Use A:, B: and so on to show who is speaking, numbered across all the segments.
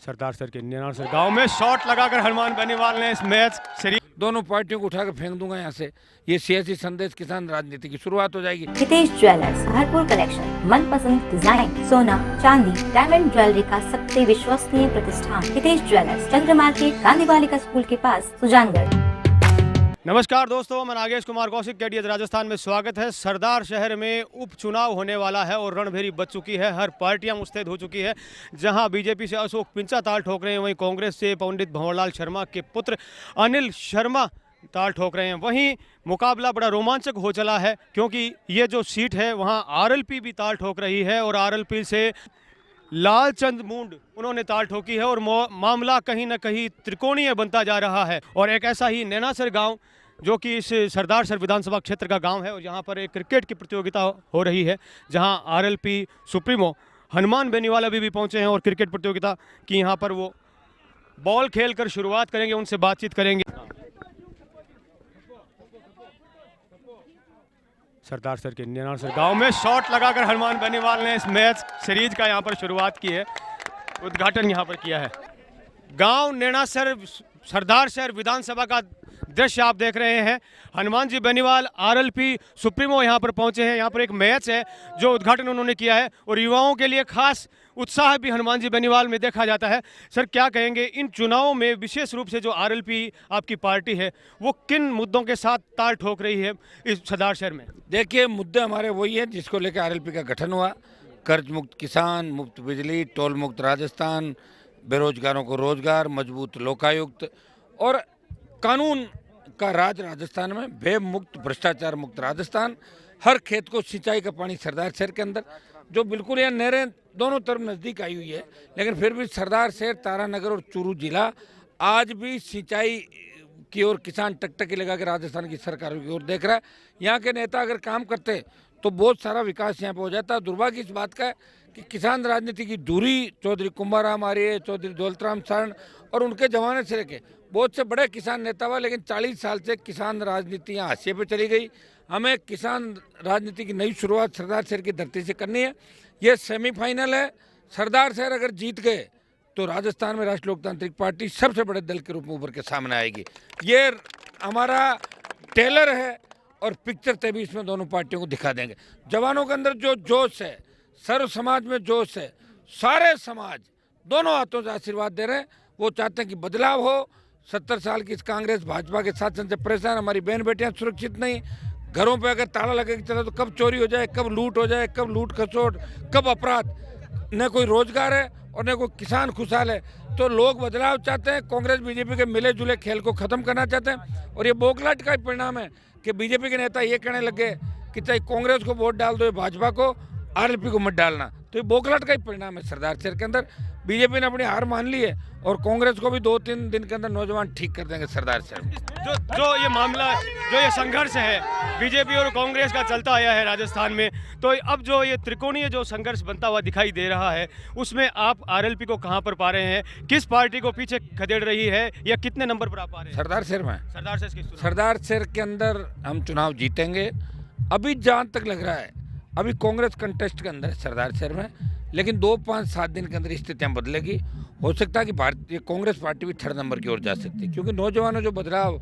A: सरदार sir के निनासर गांव में शॉट लगाकर हनुमान बेनीवाल ने इस मैच सीरीज
B: दोनों पार्टियों को उठाकर फेंक दूंगा यहाँ से। ये सियासी संदेश किसान राजनीति की शुरुआत हो जाएगी।
C: हितेश ज्वेलर्स हरपुर कलेक्शन, मनपसंद डिजाइन, सोना चांदी डायमंड ज्वेलरी का सबसे विश्वसनीय प्रतिष्ठान हितेश ज्वेलर्स, चंद्र मार्केट, गांधी बालिका स्कूल के पास, सुजानगढ़।
A: नमस्कार दोस्तों, मैं नागेश कुमार कौशिक के राजस्थान में स्वागत है। सरदार शहर में उपचुनाव होने वाला है और रणभेरी बच चुकी है। हर पार्टियां मुस्तैद हो चुकी है। जहां बीजेपी से अशोक पिंचा ताल ठोक रहे हैं, वहीं कांग्रेस से पंडित भंवरलाल शर्मा के पुत्र अनिल शर्मा ताल ठोक रहे हैं। वहीं मुकाबला बड़ा रोमांचक हो चला है, क्योंकि ये जो सीट है वहाँ आरएलपी भी ताल ठोक रही है और आरएलपी से लालचंद मुंड उन्होंने ताल ठोकी है और मामला कहीं ना कहीं त्रिकोणीय बनता जा रहा है। और एक ऐसा ही नैनासर गांव जो कि इस सरदार सर विधानसभा क्षेत्र का गांव है और यहाँ पर एक क्रिकेट की प्रतियोगिता हो रही है, जहां आरएलपी सुप्रीमो हनुमान बेनीवाल अभी भी पहुंचे हैं और क्रिकेट प्रतियोगिता की यहाँ पर वो बॉल खेलकर शुरुआत करेंगे, उनसे बातचीत करेंगे। सरदार सर के निनासर गांव में शॉट लगाकर हनुमान बेनीवाल ने इस मैच सीरीज का यहाँ पर शुरुआत की है, उद्घाटन यहाँ पर किया है। गांव नैनासर सरदार शहर विधानसभा का दृश्य आप देख रहे हैं। हनुमान जी बेनीवाल आरएलपी सुप्रीमो यहाँ पर पहुंचे हैं। यहाँ पर एक मैच है जो उद्घाटन उन्होंने किया है और युवाओं के लिए खास उत्साह भी हनुमान जी बेनीवाल में देखा जाता है। सर, क्या कहेंगे इन चुनावों में, विशेष रूप से जो आरएलपी आपकी पार्टी है वो किन मुद्दों के साथ ताल ठोक रही है इस सरदार शहर में?
B: देखिए, मुद्दे हमारे वही है जिसको लेकर आरएलपी का गठन हुआ। कर्ज मुक्त किसान, मुफ्त बिजली, टोल मुक्त राजस्थान, बेरोजगारों को रोजगार, मजबूत लोकायुक्त और कानून का राज राजस्थान में, भय मुक्त, भ्रष्टाचार मुक्त राजस्थान, हर खेत को सिंचाई का पानी सरदार शहर के अंदर, जो बिल्कुल यहाँ नहरें दोनों तरफ नज़दीक आई हुई है, लेकिन फिर भी सरदार शहर, तारानगर और चूरू जिला आज भी सिंचाई की ओर किसान टकटकी लगा के राजस्थान की सरकार की ओर देख रहा है। यहाँ के नेता अगर काम करते तो बहुत सारा विकास यहाँ पे हो जाता है। दुर्भाग्य इस बात का है कि किसान राजनीति की दूरी चौधरी कुंभाराम आर्य, चौधरी दौलतराम शरण और उनके जमाने से लेके बहुत से बड़े किसान नेता हुआ, लेकिन 40 साल से किसान राजनीति यहाँ हाशिए पे चली गई। हमें किसान राजनीति की नई शुरुआत सरदार शहर की धरती से करनी है। ये सेमीफाइनल है। सरदार शहर अगर जीत गए तो राजस्थान में राष्ट्रीय लोकतांत्रिक पार्टी सबसे बड़े दल के रूप में उभर के सामने आएगी। ये हमारा टेलर है और पिक्चर तभी इसमें दोनों पार्टियों को दिखा देंगे। जवानों के अंदर जो जोश है, सर्व समाज में जोश है, सारे समाज दोनों हाथों से आशीर्वाद दे रहे हैं। वो चाहते हैं कि बदलाव हो। 70 साल की इस कांग्रेस भाजपा के शासन से परेशान, हमारी बहन बेटियां सुरक्षित नहीं, घरों पे अगर ताला लगे के चले तो कब चोरी हो जाए, कब लूट हो जाए, कब लूट खसोट, कब अपराध, न कोई रोजगार है और न कोई किसान खुशहाल है। तो लोग बदलाव चाहते हैं। कांग्रेस बीजेपी के मिले जुले खेल को खत्म करना चाहते हैं और ये बौखलाहट का ही परिणाम है कि बीजेपी के नेता ये कहने लगे कि चाहे कांग्रेस को वोट डाल दो, भाजपा को, आरएलपी को मत डालना। तो ये बौखलाहट का ही परिणाम है सरदार शहर के अंदर। बीजेपी ने अपनी हार मान ली है और कांग्रेस को भी 2-3 दिन के अंदर नौजवान ठीक कर देंगे सरदार शहर में।
A: जो ये मामला, जो ये संघर्ष है बीजेपी और कांग्रेस का चलता आया है राजस्थान में, तो अब जो ये त्रिकोणीय जो संघर्ष बनता हुआ दिखाई दे रहा है, उसमें आप आरएलपी को कहां पर पा रहे हैं? किस पार्टी को पीछे खदेड़ रही है या कितने नंबर पर आप पा रहे हैं?
B: सरदार शहर में,
A: सरदार
B: शहर के अंदर हम चुनाव जीतेंगे। अभी जहाँ तक लग रहा है, अभी कांग्रेस कंटेस्ट के अंदर है सरदार शहर में, लेकिन 2-5-7 दिन के अंदर स्थितियाँ बदलेगी। हो सकता है कि भारतीय कांग्रेस पार्टी भी 3rd नंबर की ओर जा सकती है, क्योंकि नौजवानों जो बदलाव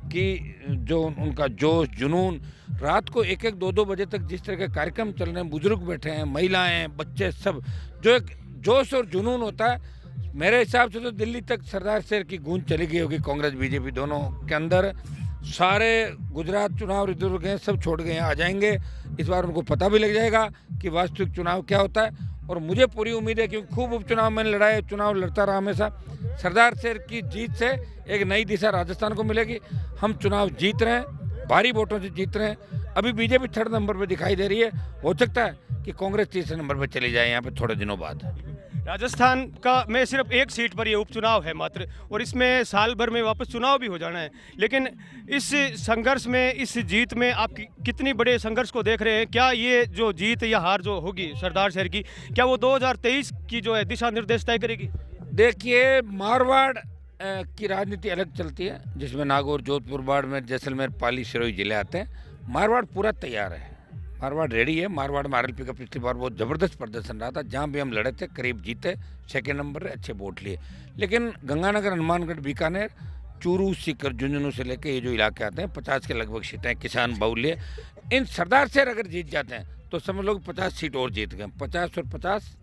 B: की जो उनका जोश, जुनून, रात को 1-1, 2-2 बजे तक जिस तरह के कार्यक्रम चल रहे हैं, बुजुर्ग बैठे हैं, महिलाएं, बच्चे, सब जो एक जोश और जुनून होता है, मेरे हिसाब से तो दिल्ली तक सरदार शहर की गूंज चली गई होगी। कांग्रेस बीजेपी दोनों के अंदर सारे गुजरात चुनाव इधर गए, सब छोड़ गए, आ जाएंगे। इस बार उनको पता भी लग जाएगा कि वास्तविक चुनाव क्या होता है। और मुझे पूरी उम्मीद है, क्योंकि खूब उपचुनाव मैंने लड़ाई, चुनाव लड़ता रहा हमेशा। सरदार शहर की जीत से एक नई दिशा राजस्थान को मिलेगी। हम चुनाव जीत रहे हैं, भारी वोटों से जीत रहे हैं। अभी बीजेपी 3rd नंबर पर दिखाई दे रही है। हो सकता है कि कांग्रेस 3रे नंबर पर चली जाए यहाँ पे थोड़े दिनों बाद।
A: राजस्थान का में सिर्फ एक सीट पर ये उपचुनाव है मात्र, और इसमें साल भर में वापस चुनाव भी हो जाना है। लेकिन इस संघर्ष में, इस जीत में आप कितनी बड़े संघर्ष को देख रहे हैं? क्या ये जो जीत या हार जो होगी सरदार शहर की, क्या वो 2023 की जो है दिशा निर्देश तय करेगी?
B: देखिए, मारवाड़ की राजनीति अलग चलती है, जिसमें नागौर, जोधपुर, बाड़मेर, जैसलमेर, पाली, सिरोही जिले आते हैं। मारवाड़ पूरा तैयार है, मारवाड़ रेडी है। मारवाड़ में आरएलपी का पिछली बार बहुत ज़बरदस्त प्रदर्शन रहा था, जहाँ भी हम लड़े थे करीब जीते, सेकेंड नंबर पे अच्छे वोट लिए। लेकिन गंगानगर, हनुमानगढ़, बीकानेर, चूरू, सीकर, झुंझुनू से लेके ये जो इलाके आते हैं, 50 के लगभग सीटें, किसान बाहुल्य, इन सरदार शहर अगर जीत जाते हैं तो समझ लो 50 सीट और जीत गए। 50 और 50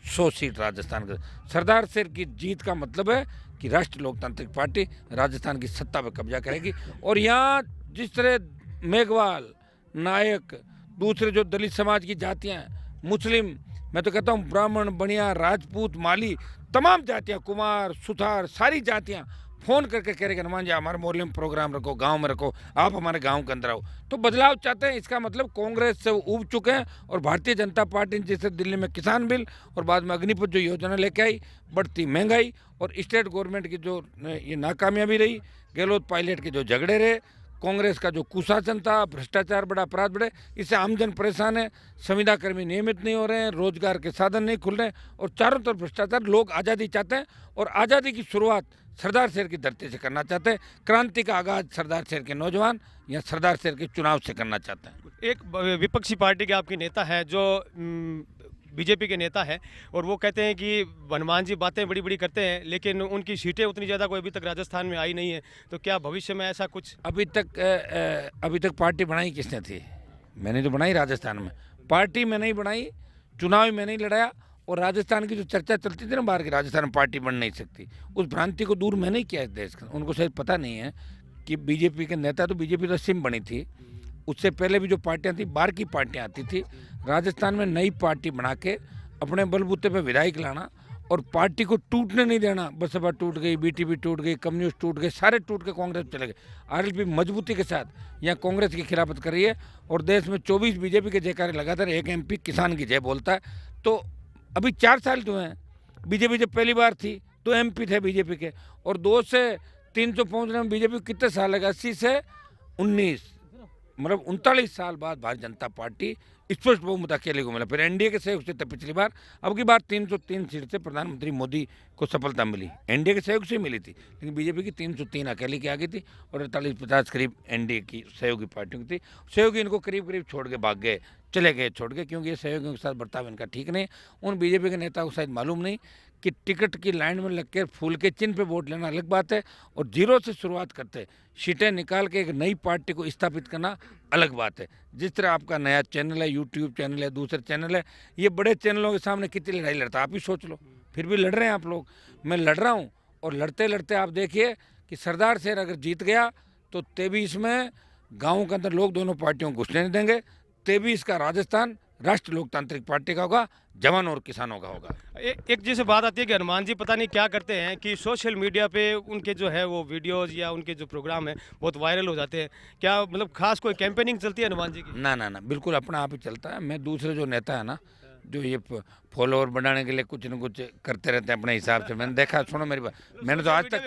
B: 100 सीट राजस्थान का। सरदार शहर की जीत का मतलब है कि राष्ट्रीय लोकतांत्रिक पार्टी राजस्थान की सत्ता पर कब्जा करेगी। और यहाँ जिस तरह मेघवाल, नायक, दूसरे जो दलित समाज की जातियाँ हैं, मुस्लिम, मैं तो कहता हूँ ब्राह्मण, बनिया, राजपूत, माली, तमाम जातियाँ, कुमार, सुथार, सारी जातियाँ फ़ोन करके कह रहे कि हनुमान जी हमारे मोहल्ले में प्रोग्राम रखो, गांव में रखो, आप हमारे गांव के अंदर आओ। तो बदलाव चाहते हैं। इसका मतलब कांग्रेस से उब चुके हैं और भारतीय जनता पार्टी जैसे दिल्ली में किसान बिल और बाद में अग्निपथ जो योजना लेके आई, बढ़ती महंगाई और स्टेट गवर्नमेंट की जो ये नाकामयाबी रही, गहलोत पायलट के जो झगड़े रहे, कांग्रेस का जो कुशासन था, भ्रष्टाचार बड़ा, अपराध बढ़े, इससे आमजन परेशान है। संविदा कर्मी नियमित नहीं हो रहे हैं, रोजगार के साधन नहीं खुल रहे हैं और चारों तरफ भ्रष्टाचार। लोग आज़ादी चाहते हैं और आज़ादी की शुरुआत सरदार शहर की धरती से करना चाहते हैं। क्रांति का आगाज सरदार शहर के नौजवान या सरदार शहर के चुनाव से करना चाहते हैं।
A: एक विपक्षी पार्टी के आपके नेता है जो बीजेपी के नेता है, और वो कहते हैं कि हनुमान जी बातें बड़ी बड़ी करते हैं लेकिन उनकी सीटें उतनी ज़्यादा कोई अभी तक राजस्थान में आई नहीं है। तो क्या भविष्य में ऐसा कुछ?
B: अभी तक पार्टी बनाई किसने थी? मैंने तो बनाई राजस्थान में। पार्टी मैंने नहीं बनाई, चुनाव मैंने नहीं लड़ाया। और राजस्थान की जो चर्चा चलती थी ना बाहर की, राजस्थान में पार्टी बन नहीं सकती, उस भ्रांति को दूर मैंने ही किया इस देश का। उनको शायद पता नहीं है कि बीजेपी के नेता, तो बीजेपी तो सिम बनी थी, उससे पहले भी जो पार्टियां थी, बाहर की पार्टियां आती थी। राजस्थान में नई पार्टी बना के अपने बलबूते पे विधायक लाना और पार्टी को टूटने नहीं देना। बसपा टूट गई, बीटीपी टूट गई, कम्युनिस्ट टूट गए, सारे टूट के कांग्रेस चले गए। आरएलपी मजबूती के साथ यहाँ कांग्रेस की खिलाफत कर रही है और देश में 24 बीजेपी के जयकारे लगातार, एक एमपी किसान की जय बोलता है। तो अभी 4 साल जो हैं, बीजेपी जब पहली बार थी तो एमपी थे बीजेपी के, और 2 से 300 पहुँचने में बीजेपी को कितने साल लगे? 80 से 19, मतलब 39 साल बाद भारतीय जनता पार्टी स्पष्ट बहुमत अकेले को मिला। फिर एनडीए के सहयोग से था पिछली बार, अब की बार 303 सीट से प्रधानमंत्री मोदी को सफलता मिली। एनडीए के सहयोग से मिली थी, लेकिन बीजेपी की 303 अकेले की आ गई थी और 48-50 करीब एनडीए की सहयोगी पार्टियों की थी। सहयोगी इनको करीब करीब छोड़ के भाग गए, चले गए छोड़ के, क्योंकि ये सहयोगियों के साथ बर्ताव इनका ठीक नहीं। उन बीजेपी के नेता को शायद मालूम नहीं कि टिकट की लाइन में लग कर फूल के चिन्ह पे वोट लेना अलग बात है और जीरो से शुरुआत करते सीटें निकाल के एक नई पार्टी को स्थापित करना अलग बात है। जिस तरह आपका नया चैनल है, यूट्यूब चैनल है, दूसरे चैनल है, ये बड़े चैनलों के सामने कितनी लड़ाई लड़ता है आप ही सोच लो। फिर भी लड़ रहे हैं आप लोग, मैं लड़ रहा हूँ। और लड़ते लड़ते आप देखिए कि सरदार शहर अगर जीत गया तो 23 में गाँव के अंदर लोग दोनों पार्टियों को घुसने नहीं देंगे। 23 का राजस्थान राष्ट्रीय लोकतांत्रिक पार्टी का होगा, जवान और किसानों का होगा।
A: एक जैसे बात आती है कि हनुमान जी पता नहीं क्या करते हैं कि सोशल मीडिया पे उनके जो है वो वीडियोस या उनके जो प्रोग्राम है बहुत वायरल हो जाते हैं। क्या मतलब खास कोई कैंपेनिंग चलती है हनुमान जी की?
B: ना ना ना, बिल्कुल अपना आप ही चलता है। मैं दूसरे जो नेता है ना, जो ये फॉलोअर बढ़ाने के लिए कुछ न कुछ करते रहते हैं अपने हिसाब से, मैंने देखा। सुनो मेरी बात, मैंने तो आज तक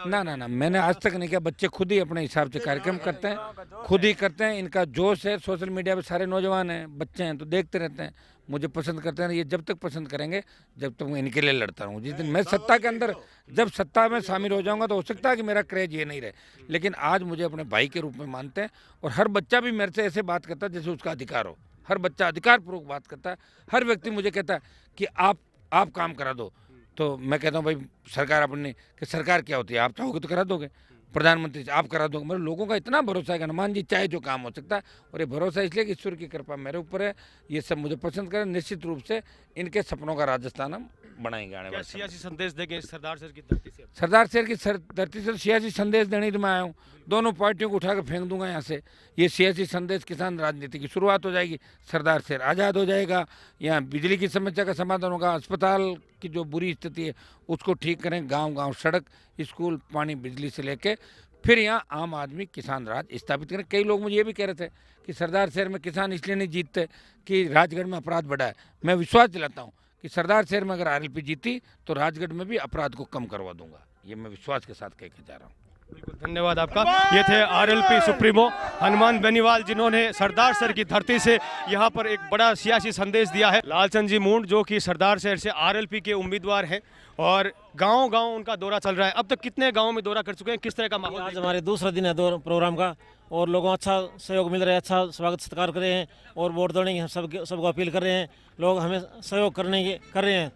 B: ना मैंने आज तक नहीं किया। बच्चे खुद ही अपने हिसाब से कार्यक्रम करते हैं, खुद ही करते हैं। इनका जोश है। सोशल मीडिया पे सारे नौजवान हैं, बच्चे हैं, तो देखते रहते हैं, मुझे पसंद करते हैं। ये जब तक पसंद करेंगे जब तक मैं इनके लिए लड़ता रहूँ। जिस दिन मैं सत्ता के अंदर, जब सत्ता में शामिल हो जाऊंगा तो हो सकता है कि मेरा क्रेज ये नहीं रहे, लेकिन आज मुझे अपने भाई के रूप में मानते हैं। और हर बच्चा भी मेरे से ऐसे बात करता है जैसे उसका अधिकार हो। हर बच्चा अधिकारपूर्वक बात करता है। हर व्यक्ति मुझे कहता है कि आप काम करा दो, तो मैं कहता हूँ भाई सरकार अपनी, कि सरकार क्या होती है, आप चाहोगे तो करा दोगे। प्रधानमंत्री आप करा दोगे। मतलब लोगों का इतना भरोसा है कि हनुमान जी चाहे जो काम हो सकता है। और ये भरोसा इसलिए कि ईश्वर की कृपा मेरे ऊपर है। ये सब मुझे पसंद करें। निश्चित रूप से इनके सपनों का राजस्थान हम बनाएंगे आने वाले समय में।
A: सियासी संदेश देंगे सरदार शहर की धरती से?
B: सरदार शहर की धरती से सियासी संदेश देने तो मैं आया हूँ। दोनों पार्टियों को उठा कर फेंक दूंगा यहाँ से। ये सियासी संदेश, किसान राजनीति की शुरुआत हो जाएगी। सरदार शहर आज़ाद हो जाएगा। यहाँ बिजली की समस्या का समाधान होगा। अस्पताल की जो बुरी स्थिति है उसको ठीक करें। गांव गांव सड़क, स्कूल, पानी, बिजली से लेके फिर यहाँ आम आदमी किसान राज स्थापित करें। कई लोग मुझे ये भी कह रहे थे कि सरदार शहर में किसान इसलिए नहीं जीतते कि राजगढ़ में अपराध बढ़ा है। मैं विश्वास दिलाता हूँ कि सरदार शहर में अगर आरएलपी जीती तो राजगढ़ में भी अपराध को कम करवा दूंगा, ये मैं विश्वास के साथ कह के जा रहा हूँ।
A: बिल्कुल, धन्यवाद आपका। ये थे आरएलपी सुप्रीमो हनुमान बेनीवाल, जिन्होंने सरदार शहर की धरती से यहाँ पर एक बड़ा सियासी संदेश दिया है। लालचंद जी मुंड जो कि सरदार शहर से आरएलपी के उम्मीदवार हैं और गांव-गांव उनका दौरा चल रहा है। अब तक कितने गांव में दौरा कर चुके हैं, किस तरह का माहौल?
D: आज हमारे दूसरा दिन है प्रोग्राम का और लोगों अच्छा सहयोग मिल रहा है, अच्छा स्वागत सत्कार कर रहे हैं और वोट देने की हम सबको अपील कर रहे हैं। लोग हमें सहयोग कर रहे हैं।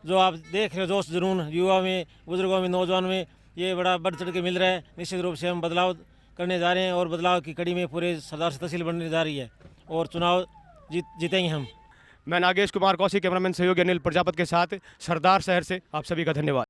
D: जो आप देख रहे हो जोश जुनून युवा में, बुजुर्गों में, नौजवान में, ये बड़ा बढ़ चढ़ के मिल रहा है। निश्चित रूप से हम बदलाव करने जा रहे हैं और बदलाव की कड़ी में पूरे सरदार से तहसील बनने जा रही है और चुनाव जीतेंगे हम।
A: मैं नागेश कुमार कौशिक, कैमरामैन सहयोगी अनिल प्रजापत के साथ सरदार शहर से आप सभी का धन्यवाद।